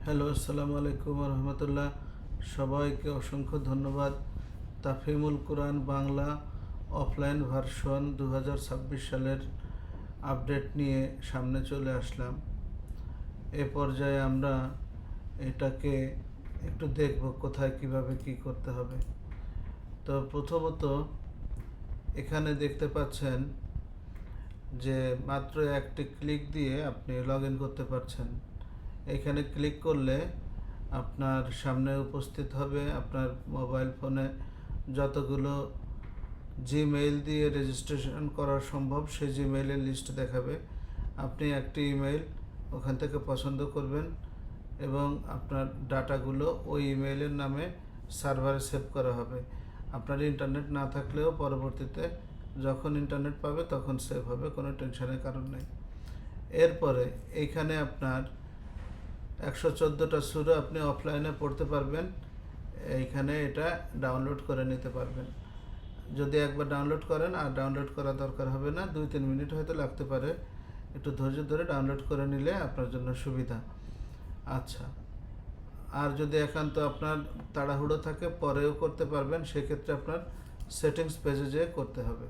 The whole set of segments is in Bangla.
হ্যালো, আসসালামু আলাইকুম রহমতুল্লাহ। সবাইকে অসংখ্য ধন্যবাদ। তাফহিমুল কোরআন বাংলা অফলাইন ভার্সন 2026 সালের আপডেট নিয়ে সামনে চলে আসলাম। এ পর্যায়ে আমরা এটাকে একটু দেখব কোথায় কিভাবে কি করতে হবে। তো প্রথমত এখানে দেখতে পাচ্ছেন যে মাত্র একটি ক্লিক দিয়ে আপনি লগ ইন করতে পারছেন। এখানে ক্লিক করলে আপনার সামনে উপস্থিত হবে আপনার মোবাইল ফোনে যতগুলো জিমেইল দিয়ে রেজিস্ট্রেশন করা সম্ভব সেই জিমেইলের লিস্ট দেখাবে। আপনি একটি ইমেইল ওখান থেকে পছন্দ করবেন এবং আপনার ডাটাগুলো ওই ইমেইলের নামে সার্ভারে সেভ করা হবে। আপনার ইন্টারনেট না থাকলেও পরবর্তীতে যখন ইন্টারনেট পাবে তখন সেভ হবে, কোনো টেনশনের কারণ নেই। এরপরে এইখানে আপনার 114টা সূরা আপনি অফলাইনে পড়তে পারবেন। এইখানে এটা ডাউনলোড করে নিতে পারবেন। যদি একবার ডাউনলোড করেন আর ডাউনলোড করা দরকার হবে না, 2-3 মিনিট হয়তো লাগতে পারে। একটু ধৈর্য ধরে ডাউনলোড করে নিলে আপনার জন্য সুবিধা। আচ্ছা, আর যদি একান্ত আপনার তাড়াহুড়ো থাকে পরেও করতে পারবেন, সেক্ষেত্রে আপনার সেটিংস পেজে যেয়ে করতে হবে।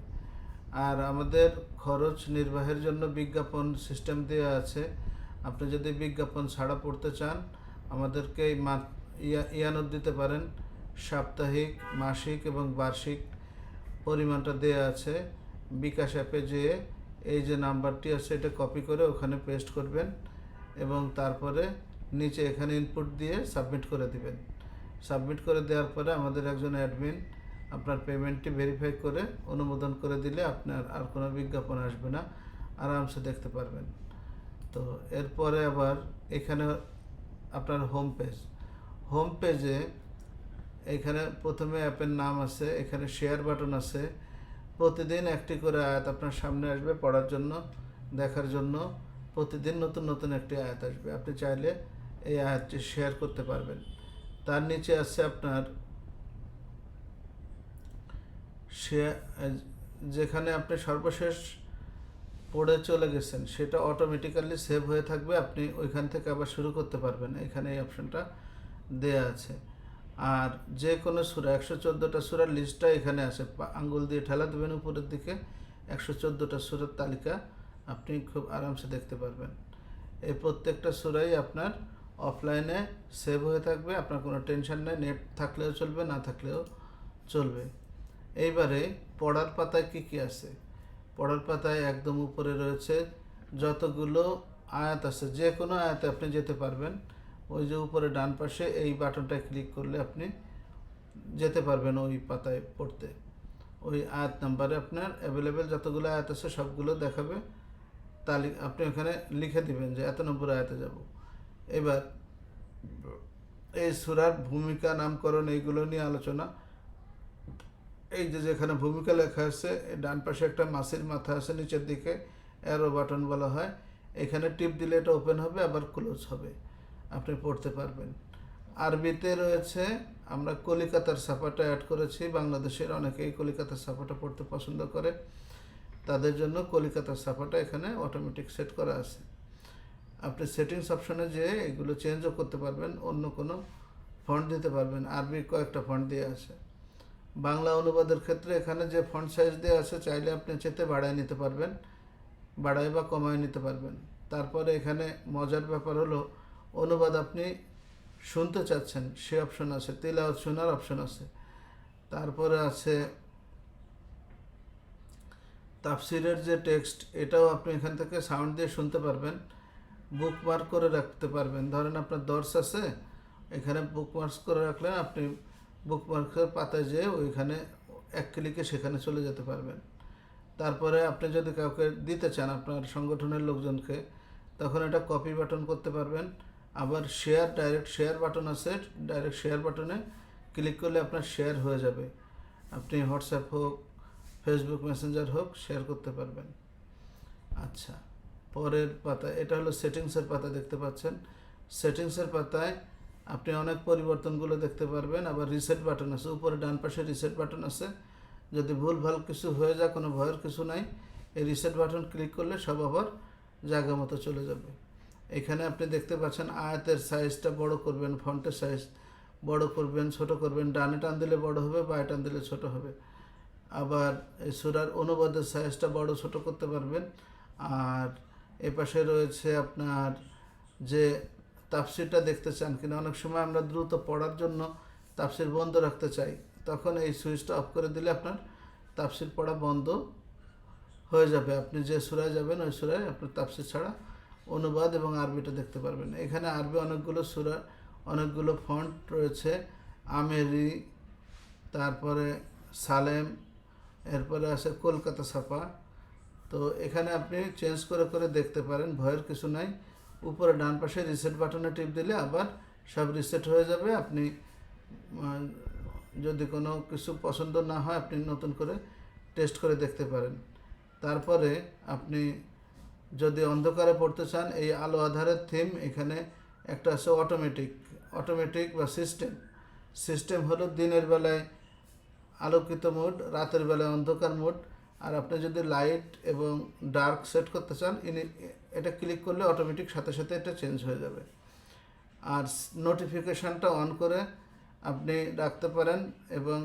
আর আমাদের খরচ নির্বাহের জন্য বিজ্ঞাপন সিস্টেম দেওয়া আছে। আপনি যদি বিজ্ঞাপন ছাড়া পড়তে চান আমাদেরকে ইয়ানত দিতে পারেন। সাপ্তাহিক, মাসিক এবং বার্ষিক পরিমাণটা দেওয়া আছে। বিকাশ অ্যাপে যেয়ে এই যে নাম্বারটি আছে এটা কপি করে ওখানে পেস্ট করবেন এবং তারপরে নিচে এখানে ইনপুট দিয়ে সাবমিট করে দিবেন। সাবমিট করে দেওয়ার পরে আমাদের একজন অ্যাডমিন আপনার পেমেন্টটি ভেরিফাই করে অনুমোদন করে দিলে আপনার আর কোনো বিজ্ঞাপন আসবে না, আরামসে দেখতে পারবেন। তো এরপরে আবার এখানে আপনার হোম পেজে এখানে প্রথমে অ্যাপের নাম আছে, এখানে শেয়ার বাটন আছে। প্রতিদিন একটি করে আয়াত আপনার সামনে আসবে পড়ার জন্য, দেখার জন্য। প্রতিদিন নতুন নতুন একটি আয়াত আসবে, আপনি চাইলে এই আয়াতটি শেয়ার করতে পারবেন। তার নিচে আছে আপনার শেয়ার, যেখানে আপনি সর্বশেষ পড়ে চলে গেছেন সেটা অটোমেটিক্যালি সেভ হয়ে থাকবে, আপনি ওইখান থেকে আবার শুরু করতে পারবেন। এখানে এই অপশানটা দেয়া আছে। আর যে কোনো সূরা 114টা সূরার লিস্টটা এখানে আছে, আঙ্গুল দিয়ে ঠেলা দেবেন উপরের দিকে, 114টা সূরার তালিকা আপনি খুব আরামসে দেখতে পারবেন। এই প্রত্যেকটা সূরাই আপনার অফলাইনে সেভ হয়ে থাকবে, আপনার কোনো টেনশন নেই। নেট থাকলেও চলবে, না থাকলেও চলবে। এইবারে পড়ার পাতায় কি কি আছে? পড়ার পাতায় একদম উপরে রয়েছে যতগুলো আয়াত আছে, যে কোনো আয়াতে আপনি যেতে পারবেন। ওই যে উপরে ডান পাশে এই বাটনটায় ক্লিক করলে আপনি যেতে পারবেন ওই পাতায় পড়তে। ওই আয়াত নাম্বারে আপনার অ্যাভেলেবেল যতগুলো আয়াত আছে সবগুলো দেখাবে। তালিকা আপনি ওখানে লিখে দিবেন যে এত নম্বর আয়াতে যাব। এবার এই সূরার ভূমিকা, নামকরণ, এইগুলো নিয়ে আলোচনা। এই যে যেখানে ভূমিকা লেখা আছে ডান পাশে একটা মাছির মাথা আছে, নিচের দিকে অ্যারো বাটন বলা হয়। এখানে টিপ দিলে এটা ওপেন হবে, আবার ক্লোজ হবে, আপনি পড়তে পারবেন। আরবিতে রয়েছে, আমরা কলিকাতার ছাপাটা অ্যাড করেছি। বাংলাদেশের অনেকেই কলিকাতার ছাপাটা পড়তে পছন্দ করে, তাদের জন্য কলিকাতার ছাপাটা এখানে অটোমেটিক সেট করা আছে। আপনি সেটিংস অপশনে যেয়ে এগুলো চেঞ্জও করতে পারবেন, অন্য কোনো ফন্ট দিতে পারবেন। আরবি কয়েকটা ফন্ট দিয়ে আছে। বাংলা অনুবাদের ক্ষেত্রে এখানে যে ফন্ট সাইজ দেওয়া আছে চাইলে আপনি চেতে বাড়ায় নিতে পারবেন, বাড়ায় বা কমায় নিতে পারবেন। তারপরে এখানে মজার ব্যাপার হলো অনুবাদ আপনি শুনতে চাচ্ছেন সে অপশন আছে, তিলাওয়াত শোনার অপশন আছে। তারপরে আছে তাফসিরের যে টেক্সট, এটাও আপনি এখান থেকে সাউন্ড দিয়ে শুনতে পারবেন। বুকমার্ক করে রাখতে পারবেন। ধরেন আপনার দর্স আছে, এখানে বুকমার্কস করে রাখলেন, আপনি বুকমার্কের পাতায় যেয়ে ওইখানে এক ক্লিকে সেখানে চলে যেতে পারবেন। তারপরে আপনি যদি কাউকে দিতে চান আপনার সংগঠনের লোকজনকে, তখন এটা কপি বাটন করতে পারবেন। আবার শেয়ার, ডাইরেক্ট শেয়ার বাটন আছে, ডাইরেক্ট শেয়ার বাটনে ক্লিক করলে আপনার শেয়ার হয়ে যাবে। আপনি হোয়াটসঅ্যাপ হোক, ফেসবুক মেসেঞ্জার হোক, শেয়ার করতে পারবেন। আচ্ছা, পরের পাতা, এটা হলো সেটিংসের পাতা, দেখতে পাচ্ছেন। সেটিংসের পাতায় আপনি অনেক পরিবর্তনগুলো দেখতে পারবেন। আবার রিসেট বাটন আছে, উপরে ডান পাশে রিসেট বাটন আছে। যদি ভুলভাল কিছু হয়ে যায় কোনো ভয়ের কিছু নাই, এই রিসেট বাটন ক্লিক করলে সব আবার জায়গা মতো চলে যাবে। এখানে আপনি দেখতে পাচ্ছেন আয়াতের সাইজটা বড় করবেন, ফন্টের সাইজ বড় করবেন, ছোট করবেন, ডানে টান দিলে বড় হবে, বাঁয়ে টান দিলে ছোট হবে। আবার এই সূরার অনুবাদের সাইজটা বড় ছোট করতে পারবেন। আর এপাশে রয়েছে আপনার যে তাফসিরটা দেখতে চান কিনা, অনেক সময় আমরা দ্রুত পড়ার জন্য তাফসির বন্ধ রাখতে চাই, তখন এই সুইচটা অফ করে দিলে আপনার তাফসির পড়া বন্ধ হয়ে যাবে। আপনি যে সূরায় যাবেন ওই সূরায় আপনার তাফসির ছাড়া অনুবাদ এবং আরবিটা দেখতে পারবেন। এখানে আরবি অনেকগুলো সূরা, অনেকগুলো ফন্ট রয়েছে, আমেরি, তারপরে সালেম, এরপরে আছে কলকাতা ছাপা। তো এখানে আপনি চেঞ্জ করে করে দেখতে পারেন, ভয়ের কিছু নাই। উপরে ডান পাশে রিসেট বাটনে টিপ দিলে আবার সব রিসেট হয়ে যাবে। আপনি যদি কোনো কিছু পছন্দ না হয় আপনি নতুন করে টেস্ট করে দেখতে পারেন। তারপরে আপনি যদি অন্ধকারে পড়তে চান, এই আলো আধারের থিম এখানে একটা আছে অটোমেটিক বা সিস্টেম হলো দিনের বেলায় আলোকিত মোড, রাতের বেলায় অন্ধকার মোড। আর আপনি যদি লাইট এবং ডার্ক সেট করতে চান, এটা ক্লিক করলে অটোমেটিক সাথে সাথে এটা চেঞ্জ হয়ে যাবে। আর নোটিফিকেশানটা অন করে আপনি রাখতে পারেন, এবং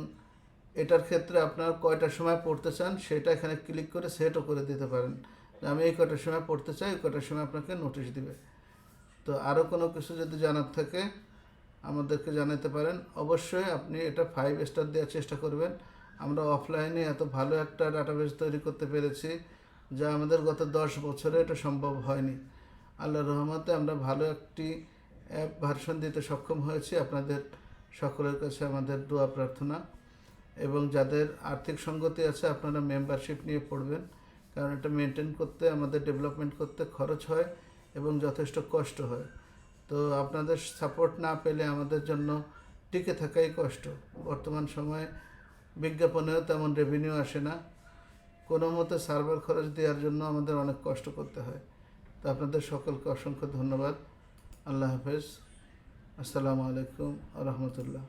এটার ক্ষেত্রে আপনার কয়টার সময় পড়তে চান সেটা এখানে ক্লিক করে সেটও করে দিতে পারেন, যে আমি এই কয়টার সময় পড়তে চাই, ওই কয়টার সময় আপনাকে নোটিশ দিবে। তো আরও কোনো কিছু যদি জানার থাকে আমাদেরকে জানাতে পারেন। অবশ্যই আপনি এটা 5 স্টার দেওয়ার চেষ্টা করবেন। আমরা অফলাইনে এত ভালো একটা ডাটাবেস তৈরি করতে পেরেছি যা আমাদের গত 10 বছরে এটা সম্ভব হয়নি। আল্লাহর রহমতে আমরা ভালো একটি অ্যাপ ভার্সন দিতে সক্ষম হয়েছি। আপনাদের সকলের কাছে আমাদের দোয়া প্রার্থনা, এবং যাদের আর্থিক সঙ্গতি আছে আপনারা মেম্বারশিপ নিয়ে পড়বেন, কারণ এটা মেনটেন করতে, আমাদের ডেভেলপমেন্ট করতে খরচ হয় এবং যথেষ্ট কষ্ট হয়। তো আপনাদের সাপোর্ট না পেলে আমাদের জন্য টিকে থাকাই কষ্ট। বর্তমান সময়ে বিজ্ঞাপনেও তেমন রেভিনিউ আসে না, কোনো মতে সার্ভার খরচ দেওয়ার জন্য আমাদের অনেক কষ্ট করতে হয়। তো আপনাদের সকলকে অসংখ্য ধন্যবাদ। আল্লাহ হাফেজ। আসসালামু আলাইকুম ওয়া রাহমাতুল্লাহ।